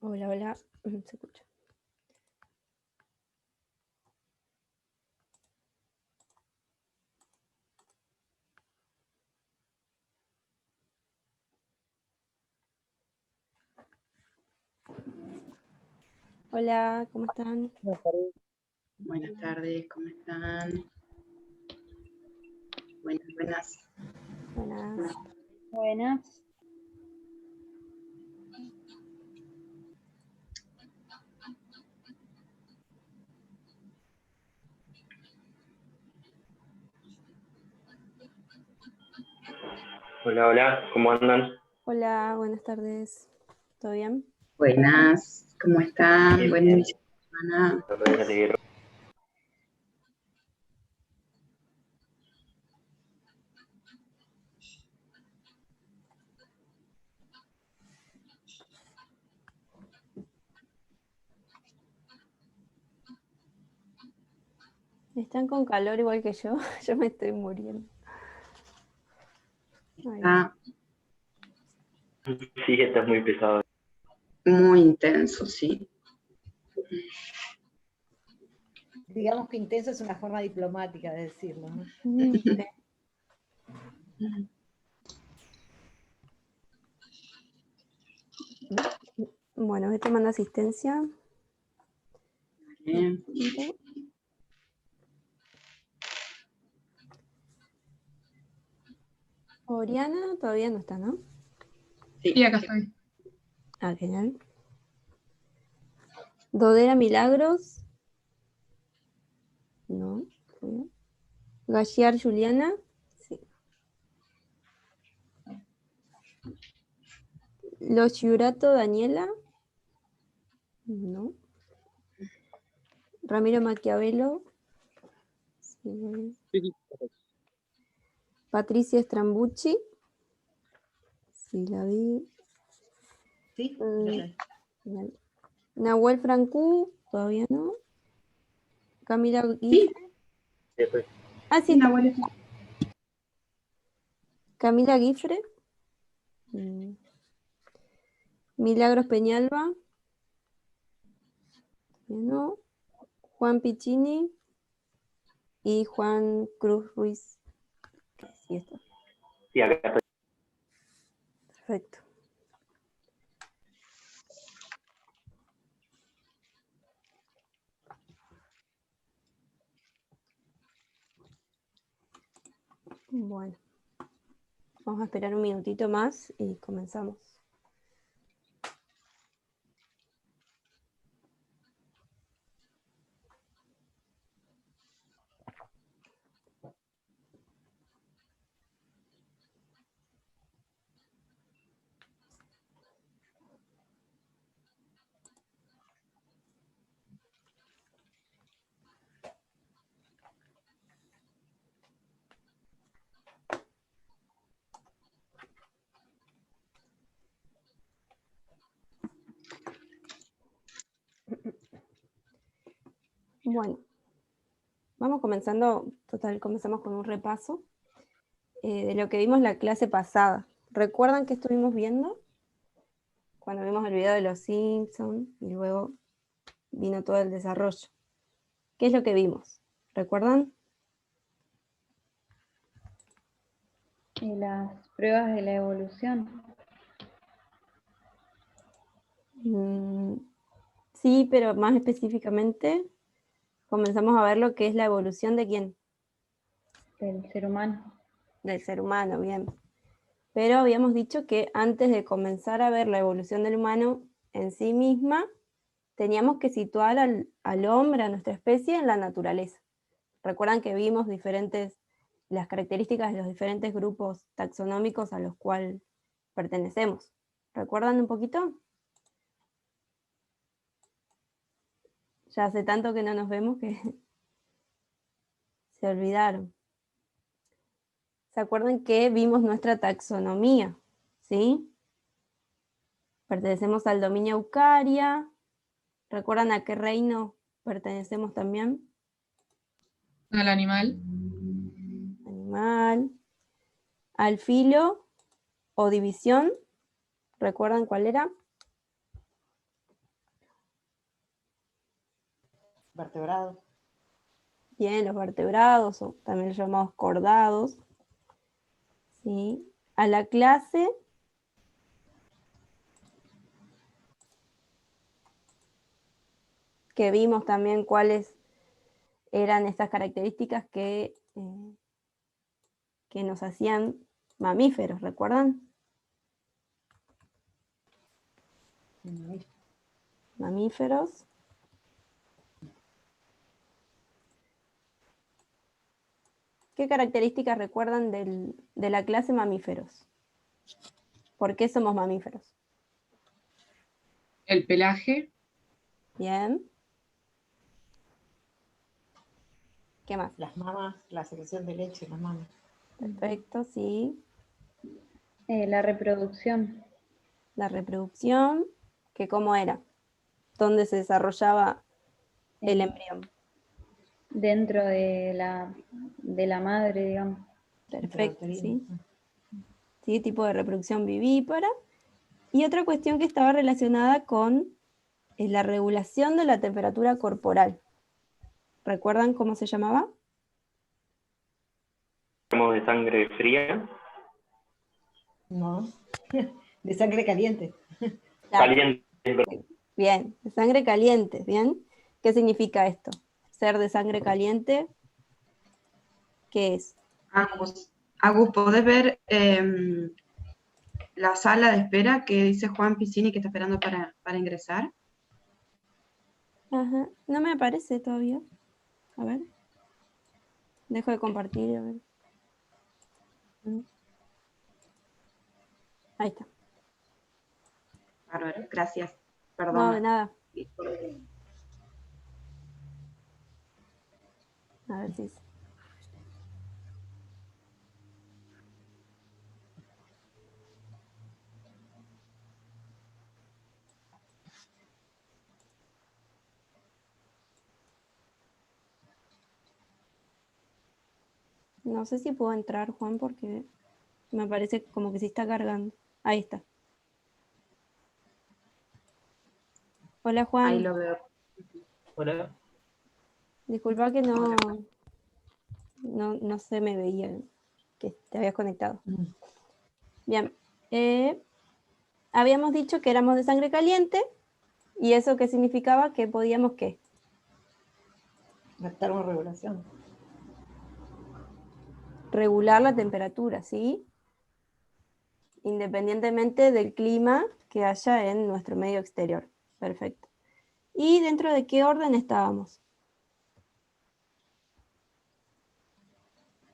Hola, hola. Se escucha. Hola, ¿cómo están? Buenas tardes, ¿cómo están? Buenas. Buenas. Buenas. Hola, hola, ¿cómo andan? Hola, buenas tardes. ¿Todo bien? Buenas, ¿cómo están? Bien, Buen bien. inicio de semana. ¿Están con calor igual que yo? Yo me estoy muriendo. Está Sí, esto es muy pesado. muy intenso, sí. Digamos que intenso es una forma diplomática de decirlo, ¿no? Sí. Bueno, te manda asistencia. Bien. Oriana todavía no está, ¿no? Sí, acá estoy. Ah, genial. Dodera Milagros. No. Galliar Juliana. Sí. Los Yurato Daniela. No. Ramiro Maquiavelo. Sí. Patricia Strambucci. Sí, la vi. Sí, Bien. Nahuel Francú, todavía no. Camila Sí, Guifre. Después, Ah, sí, una está. buena. Camila Guifre. Milagros Peñalba. Todavía no. Juan Piccini. Y Juan Cruz Ruiz. Sí, está. sí, acá estoy. Perfecto. Bueno. Vamos a esperar un minutito más y comenzamos. Bueno, vamos comenzando, total, comenzamos con un repaso de lo que vimos la clase pasada. ¿Recuerdan qué estuvimos viendo? Cuando vimos el video de los Simpsons y luego vino todo el desarrollo. ¿Qué es lo que vimos? ¿Recuerdan? Y las pruebas de la evolución. Sí, pero más específicamente comenzamos a ver lo que es la evolución de quién, Del ser humano. del ser humano, bien. Pero habíamos dicho que antes de comenzar a ver la evolución del humano en sí misma, teníamos que situar al hombre, a nuestra especie, en la naturaleza. Recuerdan que vimos las características de los diferentes grupos taxonómicos a los cuales pertenecemos. ¿Recuerdan un poquito? Ya hace tanto que no nos vemos que se olvidaron. ¿Se acuerdan que vimos nuestra taxonomía? ¿Sí? Pertenecemos al dominio Eucaria. ¿Recuerdan a qué reino pertenecemos también? Al animal. Animal. Al filo o división. ¿Recuerdan cuál era? Vertebrados. Bien, los vertebrados, o también los llamados cordados. ¿Sí? A la clase que vimos también cuáles eran estas características que nos hacían mamíferos, ¿recuerdan? Mamíferos. ¿Qué características recuerdan de la clase mamíferos? ¿Por qué somos mamíferos? El pelaje, Bien. ¿Qué más? Las mamas, la secreción de leche, las mamas. Perfecto, sí. La reproducción. La reproducción, que cómo era, dónde se desarrollaba el embrión. Dentro de la madre, digamos. Perfecto, Intrauterino. sí. Sí, tipo de reproducción vivípara. Y otra cuestión que estaba relacionada con la regulación de la temperatura corporal. ¿Recuerdan cómo se llamaba? Tenemos de sangre fría, No, de sangre caliente. Claro. caliente. Bien, de sangre caliente, ¿bien? ¿Qué significa esto? Ser de sangre caliente, ¿qué es? Agus, ¿podés ver la sala de espera que dice Juan Piscini que está esperando para ingresar? Ajá, no me aparece todavía. A ver. Dejo de compartir, a ver. Ahí está. Bárbaro, gracias. No, de Perdón. nada. A ver si... No sé si puedo entrar, Juan, porque me parece como que se está cargando. Ahí está. Hola, Juan. Ahí lo veo. Hola. Disculpa que no se me veía que te habías conectado. Bien. Habíamos dicho que éramos de sangre caliente y eso qué significaba que podíamos ¿qué? La termorregulación. Regular la temperatura, ¿sí? Independientemente del clima que haya en nuestro medio exterior. Perfecto. ¿Y dentro de qué orden estábamos?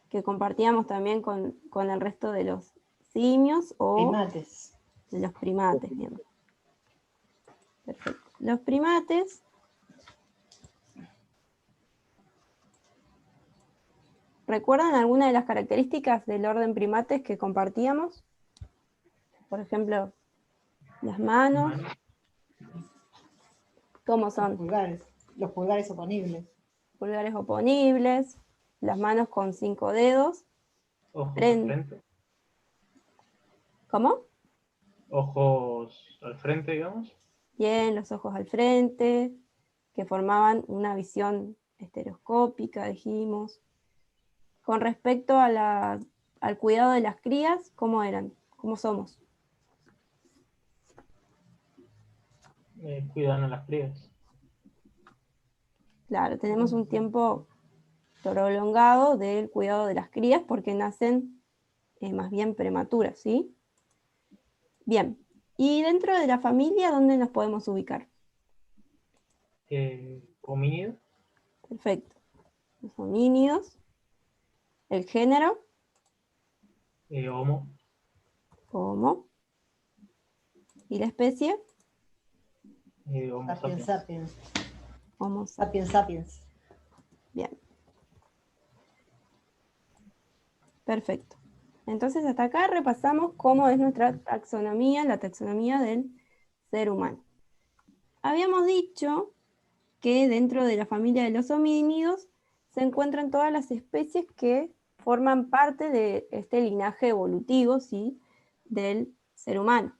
Que compartíamos también con el resto de los simios o Primates. de los primates. Bien. Perfecto. Los primates ¿recuerdan alguna de las características del orden primates que compartíamos? Por ejemplo, las manos. ¿Cómo son? Los pulgares oponibles. Pulgares oponibles, las manos con 5 dedos. Ojos al frente. ¿Cómo? Ojos al frente, digamos. Bien, los ojos al frente, que formaban una visión estereoscópica, dijimos. Con respecto a al cuidado de las crías, ¿cómo eran? ¿Cómo somos? Cuidan a las crías. Claro, tenemos un tiempo prolongado del cuidado de las crías porque nacen más bien prematuras, ¿sí? Bien, y dentro de la familia, ¿dónde nos podemos ubicar? Homínido. Perfecto. Los homínidos. El género, Homo. Homo. Y la especie, Homo Sapiens sapiens. sapiens. Homo sapiens. Sapiens sapiens. Bien. Perfecto. Entonces hasta acá repasamos cómo es nuestra taxonomía, la taxonomía del ser humano. Habíamos dicho que dentro de la familia de los homínidos se encuentran todas las especies que forman parte de este linaje evolutivo, ¿sí?, del ser humano.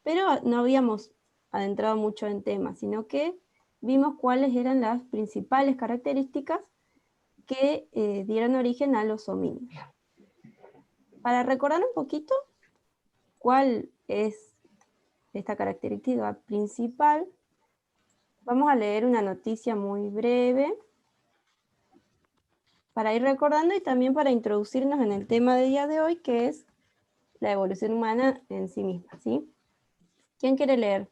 Pero no habíamos adentrado mucho en temas, sino que vimos cuáles eran las principales características que dieron origen a los homínidos. Para recordar un poquito cuál es esta característica principal, vamos a leer una noticia muy breve para ir recordando y también para introducirnos en el tema del día de hoy, que es la evolución humana en sí misma, ¿sí? ¿Quién quiere leer?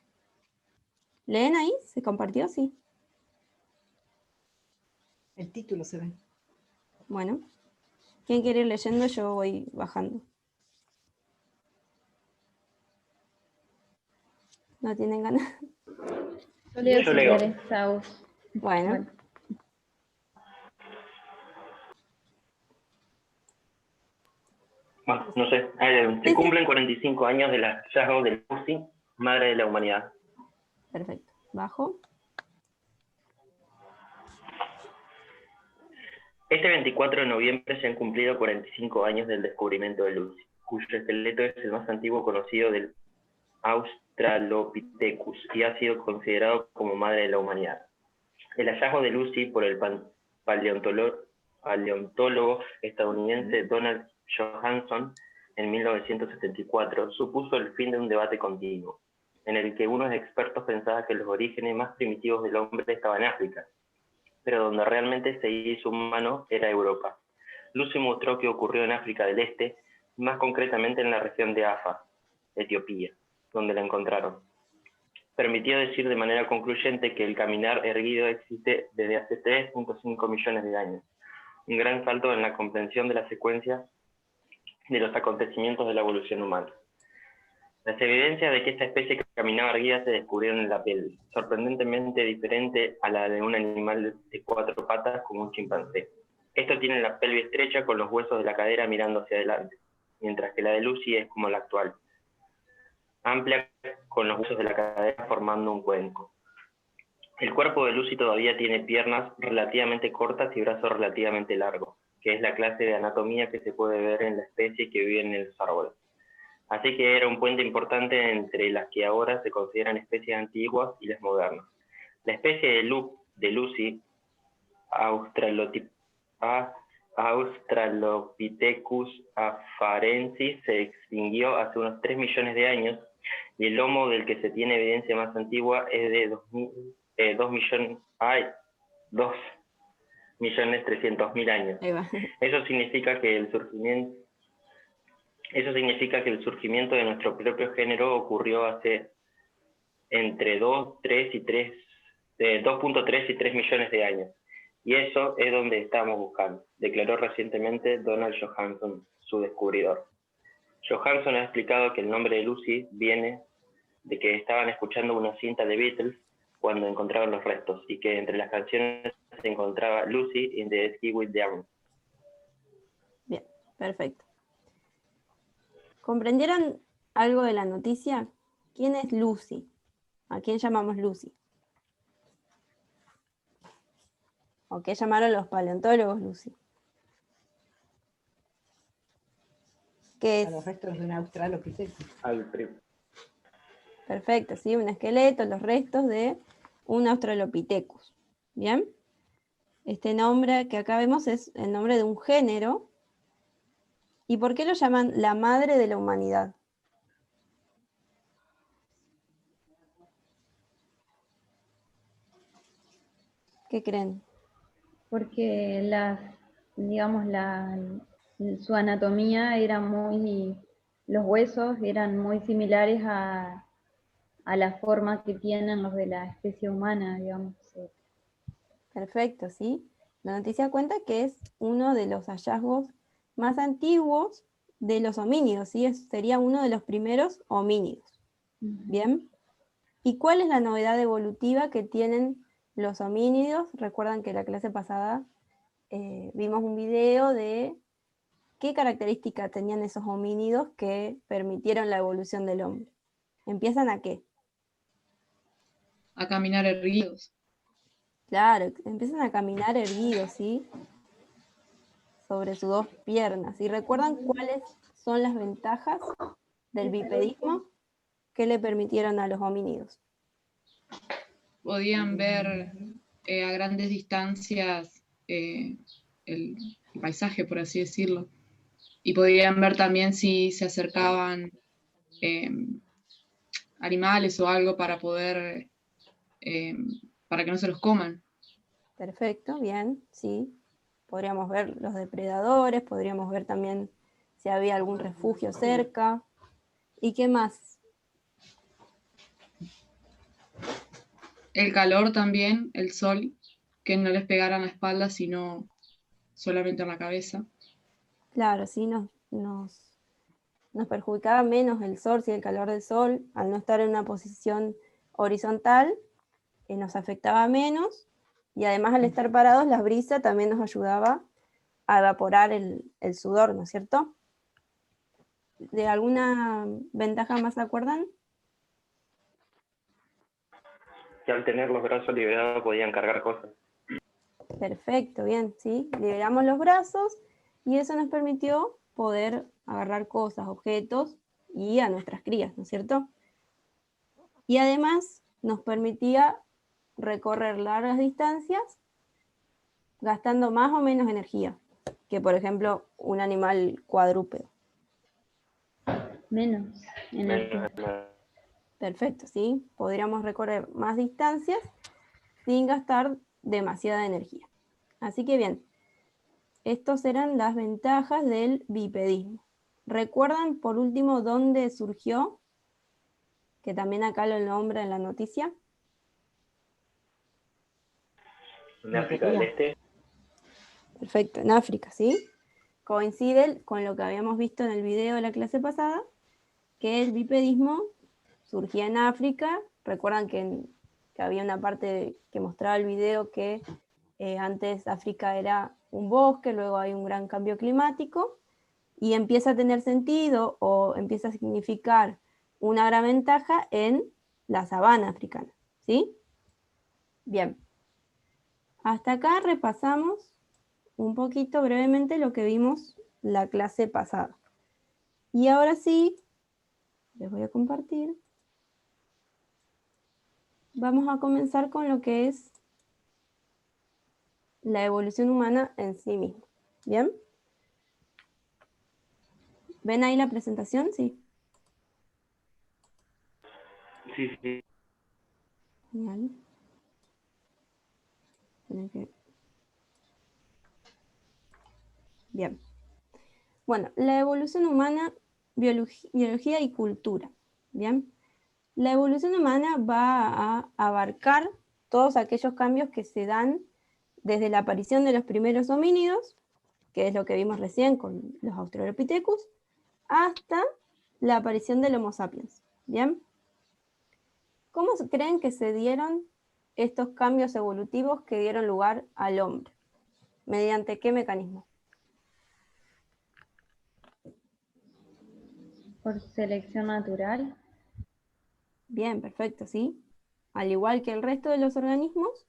¿Leen ahí? ¿Se compartió? Sí. El título se ve. Bueno. ¿Quién quiere ir leyendo? Yo voy bajando. ¿No tienen ganas? Yo leo Yo si leo. querés, Saus. Bueno. Bueno, no sé. Se cumplen 45 años del hallazgo de Lucy, madre de la humanidad. Perfecto. Bajo. Este 24 de noviembre se han cumplido 45 años del descubrimiento de Lucy, cuyo esqueleto es el más antiguo conocido del Australopithecus y ha sido considerado como madre de la humanidad. El hallazgo de Lucy por el paleontólogo estadounidense Donald Johanson en 1974 supuso el fin de un debate continuo, en el que unos expertos pensaban que los orígenes más primitivos del hombre estaban en África, pero donde realmente se hizo humano era Europa. Lucy mostró que ocurrió en África del Este, más concretamente en la región de Afa, Etiopía, donde la encontraron. Permitió decir de manera concluyente que el caminar erguido existe desde hace 3.5 millones de años, un gran salto en la comprensión de la secuencia de los acontecimientos de la evolución humana. Las evidencias de que esta especie que caminaba erguida se descubrieron en la pelvis, sorprendentemente diferente a la de un animal de 4 patas como un chimpancé. Esto tiene la pelvis estrecha con los huesos de la cadera mirando hacia adelante, mientras que la de Lucy es como la actual, amplia con los huesos de la cadera formando un cuenco. El cuerpo de Lucy todavía tiene piernas relativamente cortas y brazos relativamente largos, que es la clase de anatomía que se puede ver en la especie que vive en los árboles. Así que era un puente importante entre las que ahora se consideran especies antiguas y las modernas. La especie de Lucy, Australopithecus afarensis, se extinguió hace unos 3 millones de años y el lomo del que se tiene evidencia más antigua es de 2.300.000 años. Ahí va. Eso significa que el surgimiento de nuestro propio género ocurrió hace entre 2.3 y 3 millones de años. Y eso es donde estamos buscando, declaró recientemente Donald Johanson, su descubridor. Johanson ha explicado que el nombre de Lucy viene de que estaban escuchando una cinta de Beatles cuando encontraron los restos, y que entre las canciones se encontraba Lucy in the Ski with the Army. Bien, perfecto. ¿Comprendieron algo de la noticia? ¿Quién es Lucy? ¿A quién llamamos Lucy? ¿O qué llamaron los paleontólogos Lucy? ¿Qué A los es? restos de un Australopithecus. Perfecto, ¿sí? Un esqueleto, los restos de un Australopithecus. ¿Bien? Este nombre que acá vemos es el nombre de un género. ¿Y por qué lo llaman la madre de la humanidad? ¿Qué creen? Porque digamos, su anatomía era los huesos eran muy similares a la forma que tienen los de la especie humana, digamos. Perfecto, ¿sí? La noticia cuenta que es uno de los hallazgos más antiguos de los homínidos, ¿sí? Sería uno de los primeros homínidos. ¿Bien? ¿Y cuál es la novedad evolutiva que tienen los homínidos? Recuerdan que la clase pasada vimos un video de qué características tenían esos homínidos que permitieron la evolución del hombre. ¿Empiezan a qué? A caminar erguidos. Claro, empiezan a caminar erguidos, ¿sí? Sobre sus dos piernas. ¿Y recuerdan cuáles son las ventajas del bipedismo que le permitieron a los homínidos? podían ver a grandes distancias el paisaje, por así decirlo. Y podían ver también si se acercaban animales o algo para poder, para que no se los coman. Perfecto, bien, sí. Podríamos ver los depredadores, podríamos ver también si había algún refugio cerca. ¿Y qué más? El calor también, el sol, que no les pegara en la espalda, sino solamente en la cabeza. Claro, sí, nos perjudicaba menos el sol, sí, el calor del sol, al no estar en una posición horizontal, nos afectaba menos, y además al estar parados, la brisa también nos ayudaba a evaporar el sudor, ¿no es cierto? ¿De alguna ventaja más se acuerdan? Que al tener los brazos liberados podían cargar cosas. Perfecto, bien, ¿sí? Liberamos los brazos y eso nos permitió poder agarrar cosas, objetos y a nuestras crías, ¿no es cierto? Y además nos permitía recorrer largas distancias gastando más o menos energía que, por ejemplo, un animal cuadrúpedo. Menos energía. Perfecto, ¿sí? Podríamos recorrer más distancias sin gastar demasiada energía. Así que bien, estas eran las ventajas del bipedismo. ¿Recuerdan por último dónde surgió? Que también acá lo nombra en la noticia. En África del Este. Perfecto, en África, ¿sí? Coincide con lo que habíamos visto en el video de la clase pasada, que el bipedismo surgía en África. Recuerdan que había una parte que mostraba el video que antes África era un bosque, luego hay un gran cambio climático, y empieza a tener sentido o empieza a significar una gran ventaja en la sabana africana, ¿sí? Bien. Hasta acá repasamos un poquito brevemente lo que vimos la clase pasada. Y ahora sí, les voy a compartir. Vamos a comenzar con lo que es la evolución humana en sí misma. ¿Bien? ¿Ven ahí la presentación? Sí. Sí, sí. Genial. Bien. Bueno, la evolución humana, biología y cultura. Bien. La evolución humana va a abarcar todos aquellos cambios que se dan desde la aparición de los primeros homínidos, que es lo que vimos recién con los Australopithecus, hasta la aparición del Homo sapiens. ¿Bien? ¿Cómo creen que se dieron estos cambios evolutivos que dieron lugar al hombre? ¿Mediante qué mecanismo? Por selección natural. Bien, perfecto, ¿sí? Al igual que el resto de los organismos,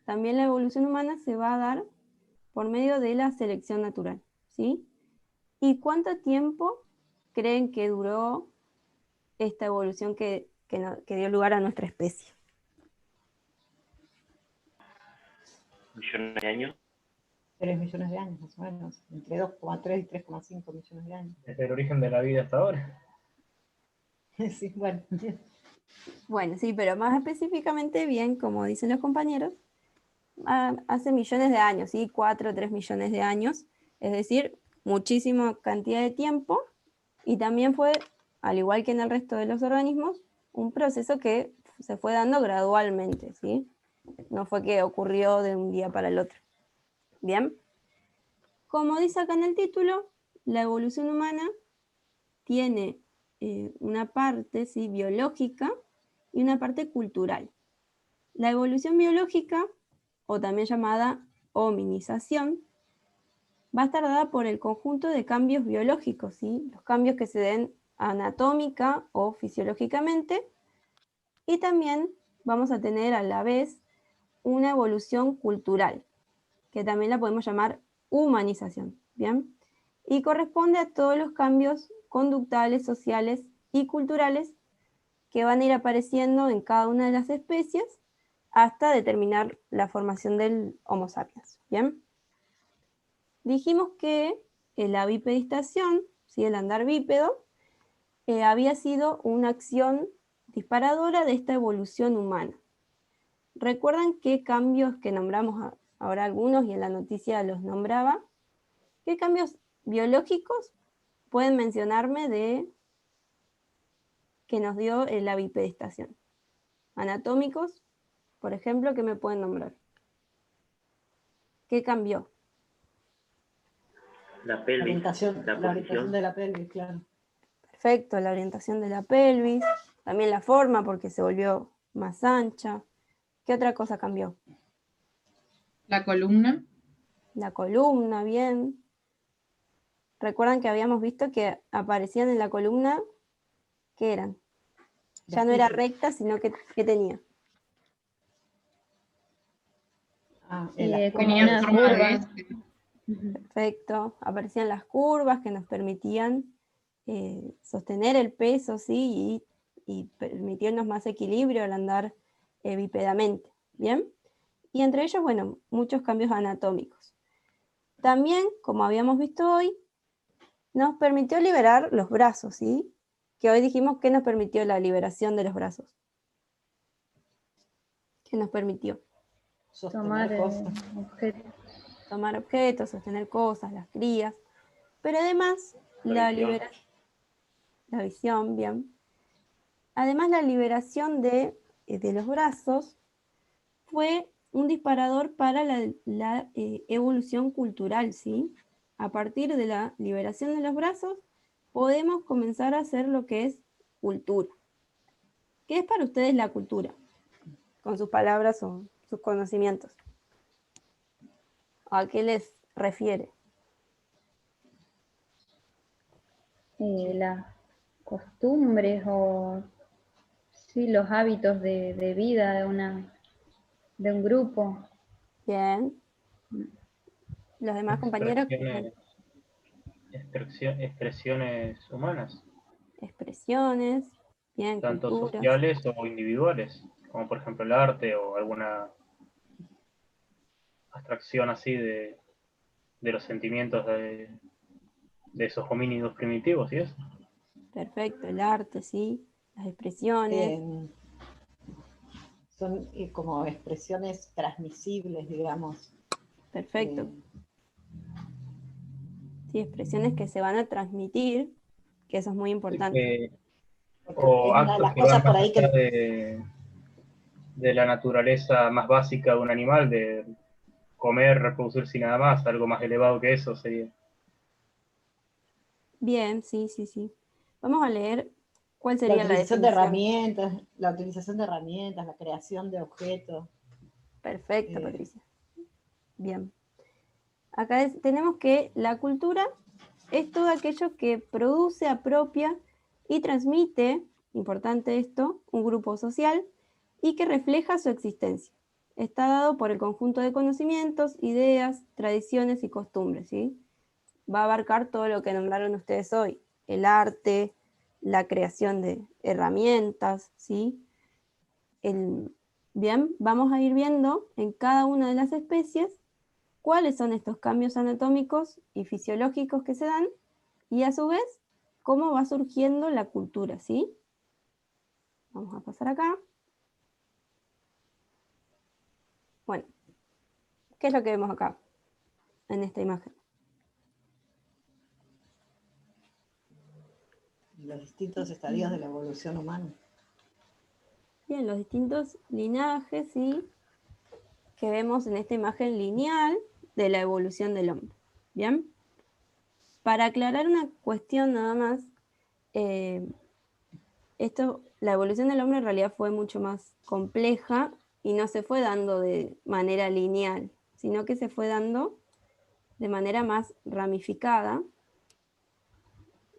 también la evolución humana se va a dar por medio de la selección natural, ¿sí? ¿Y cuánto tiempo creen que duró esta evolución que dio lugar a nuestra especie? Millones de años. 3 millones de años, más o menos. Entre 2,3 y 3,5 millones de años. Desde el origen de la vida hasta ahora. Sí, bueno. Bueno, sí, pero más específicamente, bien, como dicen los compañeros, hace millones de años, ¿sí? 4 o 3 millones de años, es decir, muchísima cantidad de tiempo, y también fue, al igual que en el resto de los organismos, un proceso que se fue dando gradualmente, ¿sí? No fue que ocurrió de un día para el otro. Bien. Como dice acá en el título, la evolución humana tiene una parte, ¿sí?, biológica y una parte cultural. La evolución biológica, o también llamada hominización, va a estar dada por el conjunto de cambios biológicos, ¿sí? Los cambios que se den anatómica o fisiológicamente, y también vamos a tener a la vez una evolución cultural, que también la podemos llamar humanización, ¿bien? Y corresponde a todos los cambios conductuales, sociales y culturales que van a ir apareciendo en cada una de las especies hasta determinar la formación del Homo sapiens. ¿Bien? Dijimos que la bipedistación, ¿sí? El andar bípedo, había sido una acción disparadora de esta evolución humana. ¿Recuerdan qué cambios que nombramos ahora algunos y en la noticia los nombraba? ¿Qué cambios biológicos pueden mencionarme de que nos dio la bipedistación? Anatómicos, por ejemplo, ¿qué me pueden nombrar? ¿Qué cambió? La pelvis, Orientación, la la orientación posición. de la pelvis, claro. Perfecto, la orientación de la pelvis, también la forma porque se volvió más ancha. ¿Qué otra cosa cambió? La columna. La columna, bien. Recuerdan que habíamos visto que aparecían en la columna, ¿qué eran? Ya no era Vestigios. recta, sino que ¿qué tenía? Como Tenía una forma de curva. S. Ujú. Perfecto, aparecían las curvas que nos permitían sostener el peso, ¿sí? Y permitirnos más equilibrio al andar bípedamente, ¿bien? Y entre ellos, bueno, muchos cambios anatómicos. También, como habíamos visto hoy, nos permitió liberar los brazos, ¿sí? Que hoy dijimos que nos permitió la liberación de los brazos. ¿Qué nos permitió? Tomar Sostener cosas. objetos. Tomar objetos, sostener cosas, las crías, pero además La la visión. liberación, la visión, bien. Además la liberación de los brazos fue un disparador para la evolución cultural, ¿sí? A partir de la liberación de los brazos podemos comenzar a hacer lo que es cultura. ¿Qué es para ustedes la cultura? Con sus palabras o sus conocimientos. ¿A qué les refiere? Las costumbres o sí, los hábitos de vida de un grupo. Bien. Los demás compañeros, Expresiones humanas, expresiones, bien, tanto culturas. sociales o individuales, como por ejemplo el arte o alguna abstracción así de los sentimientos de esos homínidos primitivos y eso. Perfecto, el arte, ¿sí? Las expresiones. Son como expresiones transmisibles, digamos. Perfecto. Sí, expresiones que se van a transmitir, que eso es muy importante. O Es una de actos las que van cosas por más ahí allá que de la naturaleza más básica de un animal, de comer, reproducirse y nada más, algo más elevado que eso sería. Bien, sí, sí, sí. Vamos a leer cuál la sería la utilización de definición. herramientas, la creación de objetos. Perfecto, Patricia. Bien. Acá tenemos que la cultura es todo aquello que produce, apropia y transmite, importante esto, un grupo social y que refleja su existencia. Está dado por el conjunto de conocimientos, ideas, tradiciones y costumbres, ¿sí? Va a abarcar todo lo que nombraron ustedes hoy, el arte, la creación de herramientas, ¿sí? Bien, vamos a ir viendo en cada una de las especies cuáles son estos cambios anatómicos y fisiológicos que se dan y a su vez cómo va surgiendo la cultura, ¿sí? Vamos a pasar acá. Bueno, ¿qué es lo que vemos acá en esta imagen? Los distintos estadios de la evolución humana. Bien, los distintos linajes, ¿sí? Que vemos en esta imagen lineal de la evolución del hombre. Bien. Para aclarar una cuestión nada más, la evolución del hombre en realidad fue mucho más compleja y no se fue dando de manera lineal, sino que se fue dando de manera más ramificada.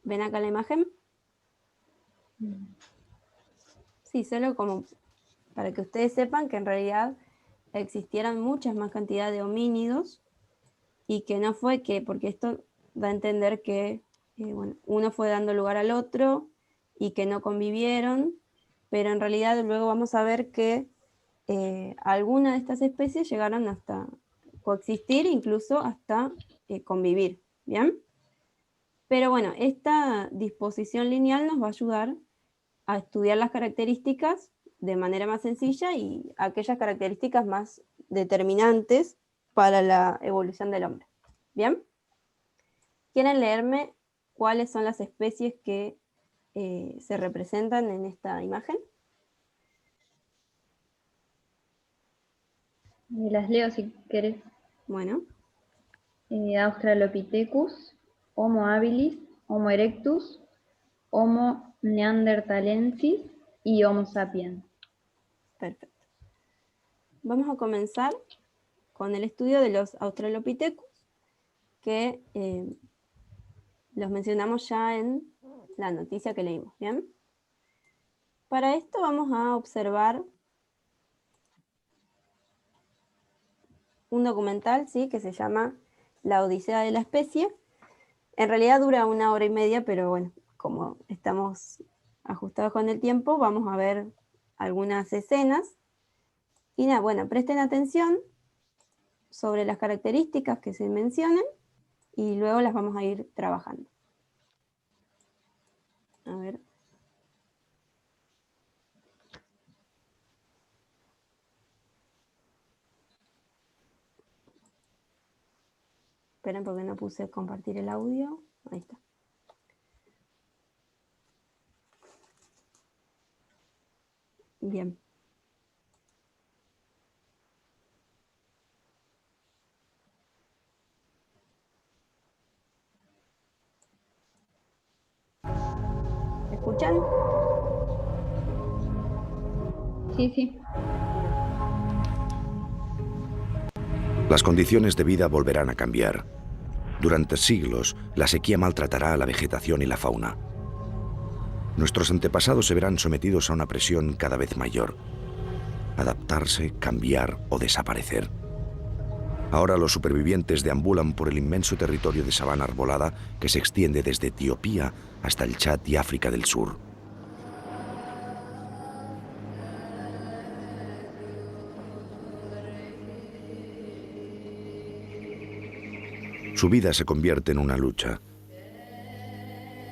¿Ven acá la imagen? Sí, solo como para que ustedes sepan que en realidad existieran muchas más cantidad de homínidos y que no fue que, porque esto da a entender que bueno, uno fue dando lugar al otro y que no convivieron, pero en realidad luego vamos a ver que algunas de estas especies llegaron hasta coexistir, incluso hasta convivir, ¿bien? Pero bueno, esta disposición lineal nos va a ayudar a estudiar las características de manera más sencilla y aquellas características más determinantes para la evolución del hombre. ¿Bien? ¿Quieren leerme cuáles son las especies que se representan en esta imagen? Las leo si querés. Bueno, Australopithecus, Homo habilis, Homo erectus, Homo neanderthalensis y Homo sapiens. perfecto. Vamos a comenzar con el estudio de los Australopithecus, que los mencionamos ya en la noticia que leímos, ¿bien? Para esto vamos a observar un documental, ¿sí?, que se llama La Odisea de la Especie. En realidad dura 1 hora y media, pero bueno, como estamos ajustados con el tiempo, vamos a ver algunas escenas. Y nada, bueno, presten atención sobre las características que se mencionan y luego las vamos a ir trabajando. A ver. Esperen porque no puse compartir el audio. Ahí está. Bien. ¿Me escuchan? Sí, sí. Las condiciones de vida volverán a cambiar. Durante siglos, la sequía maltratará a la vegetación y la fauna. Nuestros antepasados se verán sometidos a una presión cada vez mayor. Adaptarse, cambiar o desaparecer. Ahora los supervivientes deambulan por el inmenso territorio de sabana arbolada que se extiende desde Etiopía hasta el Chad y África del Sur. Su vida se convierte en una lucha.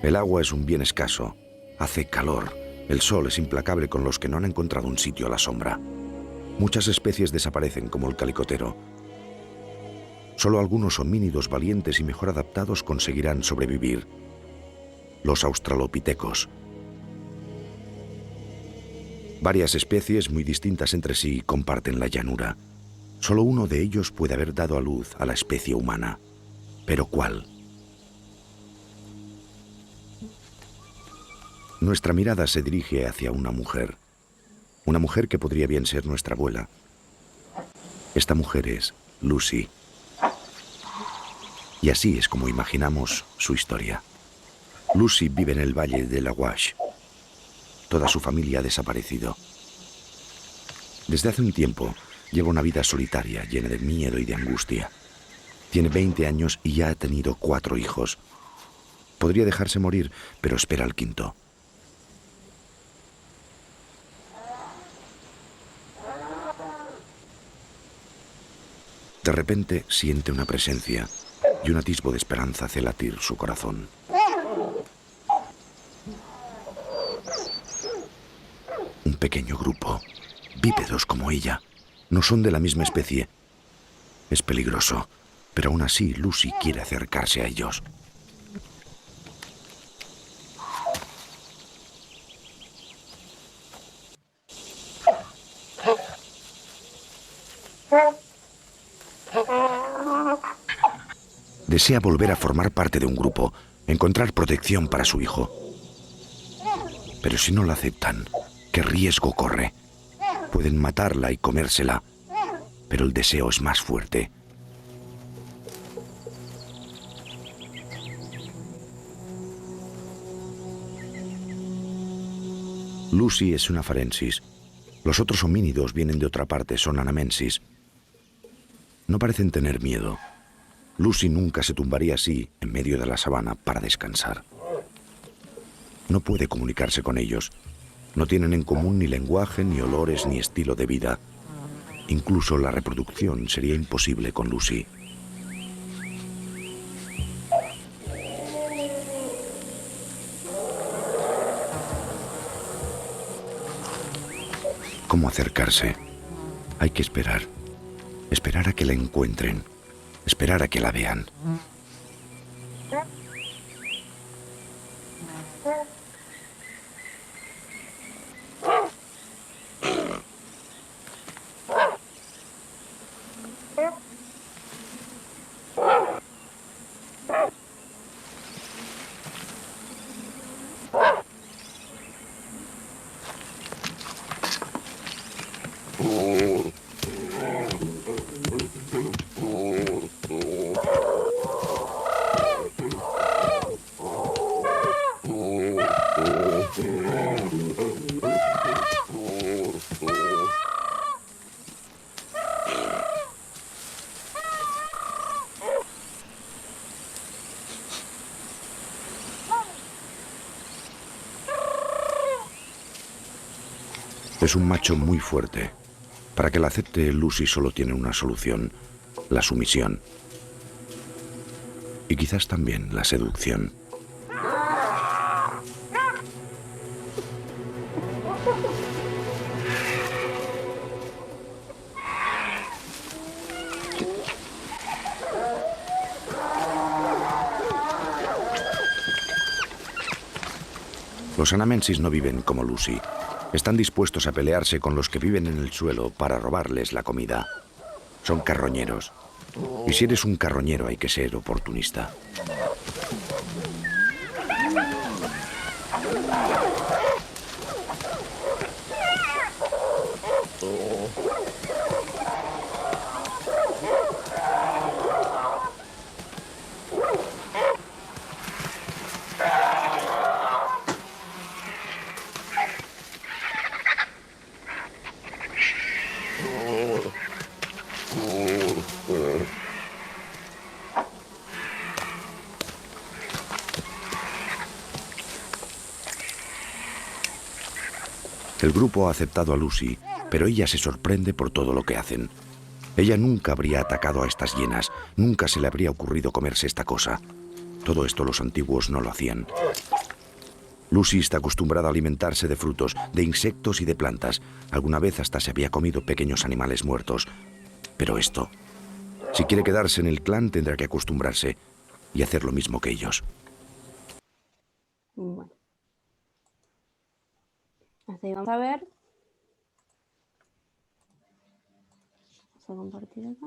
El agua es un bien escaso, hace calor, el sol es implacable con los que no han encontrado un sitio a la sombra. Muchas especies desaparecen como el calicotero. Solo algunos homínidos valientes y mejor adaptados conseguirán sobrevivir. Los australopitecos. Varias especies muy distintas entre sí comparten la llanura. Solo uno de ellos puede haber dado a luz a la especie humana. ¿Pero cuál? Nuestra mirada se dirige hacia una mujer que podría bien ser nuestra abuela. Esta mujer es Lucy. Y así es como imaginamos su historia. Lucy vive en el valle del Awash. Toda su familia ha desaparecido. Desde hace un tiempo lleva una vida solitaria, llena de miedo y de angustia. Tiene 20 años y ya ha tenido 4 hijos. Podría dejarse morir, pero espera al quinto. De repente siente una presencia y un atisbo de esperanza hace latir su corazón. Un pequeño grupo, bípedos como ella, no son de la misma especie. Es peligroso, pero aún así Lucy quiere acercarse a ellos. Desea volver a formar parte de un grupo, encontrar protección para su hijo. Pero si no la aceptan, ¿qué riesgo corre? Pueden matarla y comérsela, pero el deseo es más fuerte. Lucy es una farensis. Los otros homínidos vienen de otra parte, son anamensis. No parecen tener miedo. Lucy nunca se tumbaría así en medio de la sabana para descansar. No puede comunicarse con ellos. No tienen en común ni lenguaje, ni olores, ni estilo de vida. Incluso la reproducción sería imposible con Lucy. ¿Cómo acercarse? Hay que esperar. Esperar a que la encuentren. Esperar a que la vean. Es un macho muy fuerte. Para que la acepte, Lucy solo tiene una solución: la sumisión. Y quizás también la seducción. Los anamensis no viven como Lucy. Están dispuestos a pelearse con los que viven en el suelo para robarles la comida. Son carroñeros. Y si eres un carroñero hay que ser oportunista. El grupo ha aceptado a Lucy, pero ella se sorprende por todo lo que hacen. Ella nunca habría atacado a estas hienas, nunca se le habría ocurrido comerse esta cosa. Todo esto los antiguos no lo hacían. Lucy está acostumbrada a alimentarse de frutos, de insectos y de plantas. Alguna vez hasta se había comido pequeños animales muertos. Pero esto, si quiere quedarse en el clan, tendrá que acostumbrarse y hacer lo mismo que ellos. Bueno. Así vamos a ver. Vamos a compartir acá.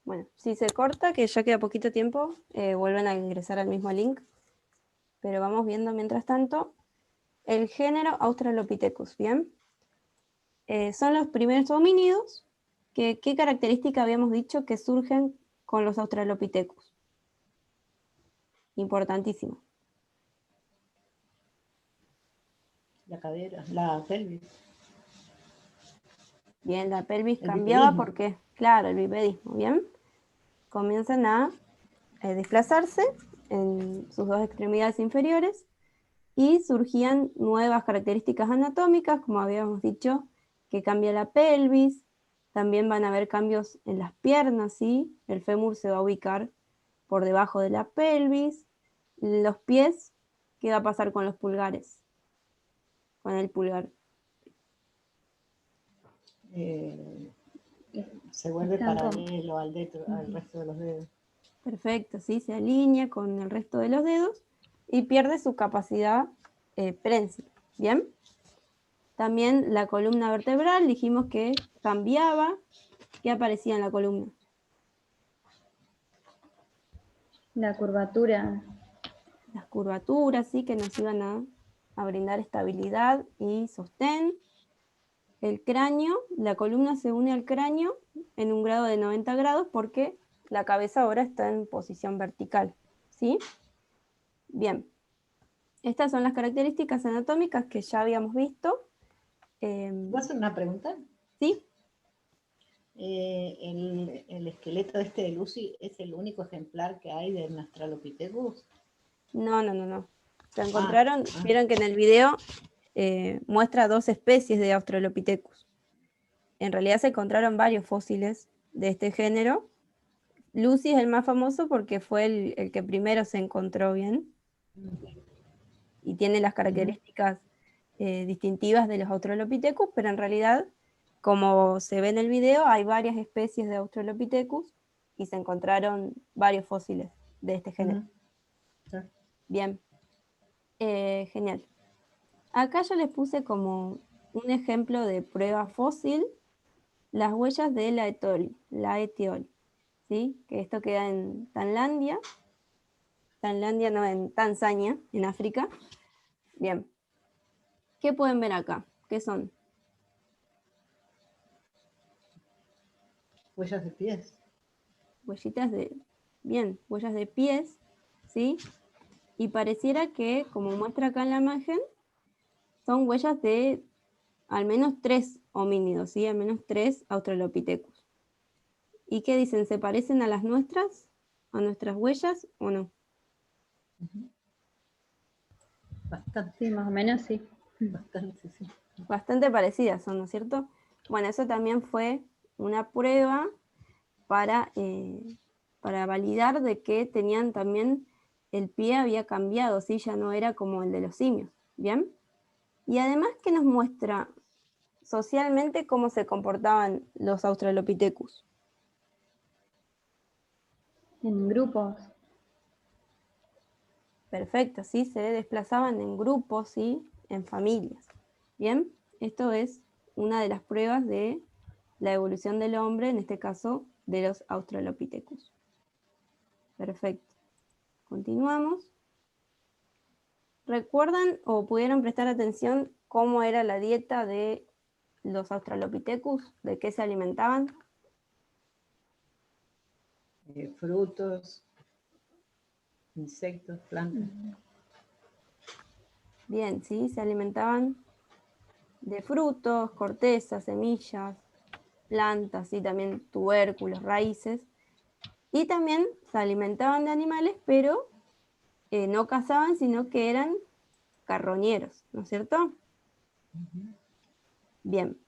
Bueno, si se corta, que ya queda poquito tiempo, vuelven a ingresar al mismo link. Pero vamos viendo mientras tanto el género Australopithecus, ¿bien? Son los primeros homínidos. ¿Qué característica habíamos dicho que surgen con los Australopithecus? Importantísimo. La cadera, la pelvis. Bien, la pelvis El cambiaba bipedismo. porque, claro, el bipedismo, ¿bien? Comienzan a desplazarse en sus dos extremidades inferiores y surgían nuevas características anatómicas, como habíamos dicho, que cambia la pelvis, también van a haber cambios en las piernas, ¿sí? El fémur se va a ubicar por debajo de la pelvis, los pies, ¿qué va a pasar con los pulgares? Con el pulgar. Se vuelve Están como- paralelo al resto de los dedos. Perfecto, ¿sí? Se alinea con el resto de los dedos y pierde su capacidad prensil, ¿bien? También la columna vertebral, dijimos que cambiaba. ¿Qué aparecía en la columna? La curvatura, Las curvaturas, ¿sí? Que nos iban a brindar estabilidad y sostén. El cráneo, la columna se une al cráneo en un grado de 90 grados porque la cabeza ahora está en posición vertical, ¿sí? Bien. Estas son las características anatómicas que ya habíamos visto. ¿Puedo hacer una pregunta? ¿Sí? el esqueleto este de Lucy es el único ejemplar que hay de Australopithecus. No. Se encontraron, vieron que en el video muestra 2 especies de Australopithecus. En realidad se encontraron varios fósiles de este género. Lucy es el más famoso porque fue el que primero se encontró bien y tiene las características distintivas de los Australopithecus, pero en realidad, como se ve en el video, hay varias especies de Australopithecus y se encontraron varios fósiles de este género. Bien, genial. Acá yo les puse como un ejemplo de prueba fósil las huellas de la Etioli, ¿sí? Que esto queda en Tailandia no, en Tanzania, en África. Bien, ¿qué pueden ver acá? ¿Qué son? Huellas de pies. Huellitas huellas de pies, ¿sí? Y pareciera que, como muestra acá en la imagen, son huellas de al menos 3 homínidos, ¿sí? Al menos 3 Australopithecus. ¿Y qué dicen? ¿Se parecen a las nuestras? ¿A nuestras huellas o no? Bastante. Sí, más o menos sí. Bastante, sí. Bastante parecidas son, ¿no es cierto? Bueno, eso también fue una prueba para validar de que tenían también, el pie había cambiado, ¿sí? Ya no era como el de los simios, ¿bien? Y además que nos muestra socialmente cómo se comportaban los Australopithecus. En grupos. Perfecto, ¿sí? Se desplazaban en grupos, ¿sí? En familias. Bien, esto es una de las pruebas de la evolución del hombre, en este caso de los Australopithecus. Perfecto. Continuamos. ¿Recuerdan o pudieron prestar atención cómo era la dieta de los Australopithecus? ¿De qué se alimentaban? Frutos, insectos, plantas. Bien, ¿sí? Se alimentaban de frutos, cortezas, semillas, plantas y también tubérculos, raíces. Y también se alimentaban de animales, pero no cazaban, sino que eran carroñeros, ¿no es cierto? Bien.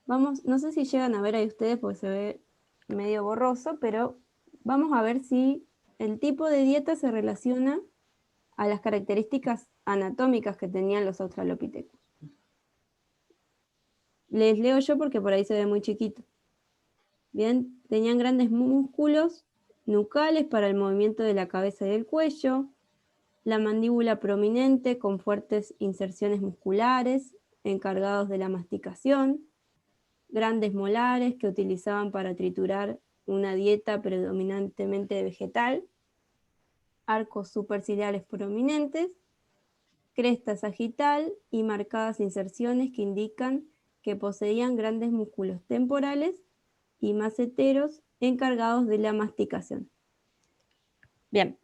Vamos, no sé si llegan a ver ahí ustedes porque se ve medio borroso, pero vamos a ver si el tipo de dieta se relaciona a las características anatómicas que tenían los Australopithecus. Les leo yo porque por ahí se ve muy chiquito. Bien, tenían grandes músculos nucales para el movimiento de la cabeza y del cuello, la mandíbula prominente con fuertes inserciones musculares encargados de la masticación, grandes molares que utilizaban para triturar una dieta predominantemente vegetal, arcos superciliares prominentes, cresta sagital y marcadas inserciones que indican que poseían grandes músculos temporales y maceteros encargados de la masticación. Bien.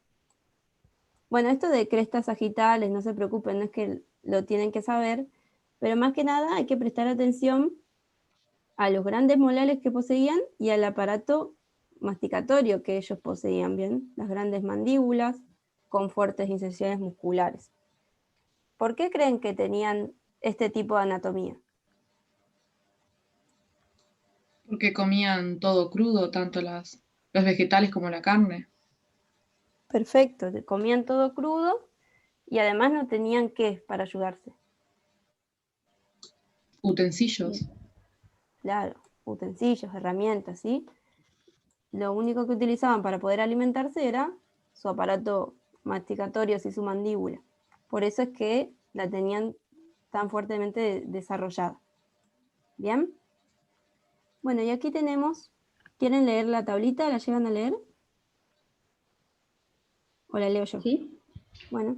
Bueno, esto de crestas sagitales, no se preocupen, no es que lo tienen que saber, pero más que nada hay que prestar atención a los grandes molares que poseían y al aparato masticatorio que ellos poseían, ¿bien? Las grandes mandíbulas con fuertes inserciones musculares. ¿Por qué creen que tenían este tipo de anatomía? Porque comían todo crudo, tanto los vegetales como la carne. Perfecto, comían todo crudo y además no tenían qué para ayudarse. Utensilios. Claro, utensilios, herramientas, ¿sí? Lo único que utilizaban para poder alimentarse era su aparato masticatorio, y su mandíbula. Por eso es que la tenían tan fuertemente desarrollada. ¿Bien? Bueno, y aquí tenemos, ¿quieren leer la tablita? ¿La llegan a leer? ¿O la leo yo? ¿Sí? Bueno.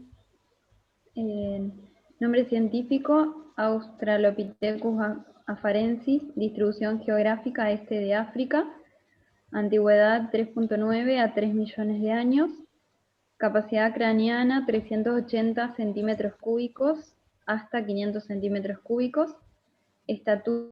Nombre científico, Australopithecus afarensis, distribución geográfica este de África, antigüedad 3.9 a 3 millones de años, capacidad craneana 380 centímetros cúbicos hasta 500 centímetros cúbicos, estatura